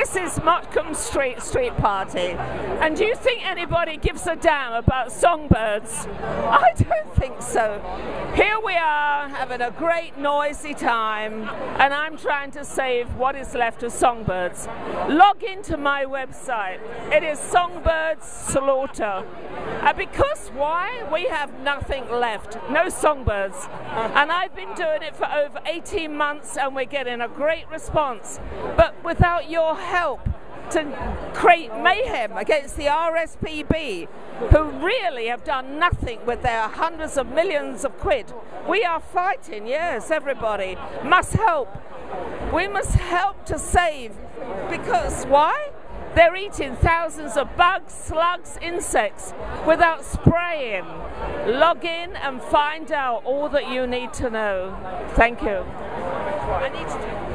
This is Motcombe Street Party. And do you think anybody gives a damn about songbirds? I don't think so. Here we are having a great noisy time, and I'm trying to save what is left of songbirds. Log into my website. It is Songbirds Slaughter. Because why? We have nothing left. No songbirds. And I've been doing it for over 18 months and we're getting a great response. But without your help to create mayhem against the RSPB, who really have done nothing with their hundreds of millions of quid, we are fighting. Yes, everybody must help. We must help to save, because why? They're eating thousands of bugs, slugs, insects without spraying. Log in and find out all that you need to know. Thank you. I need to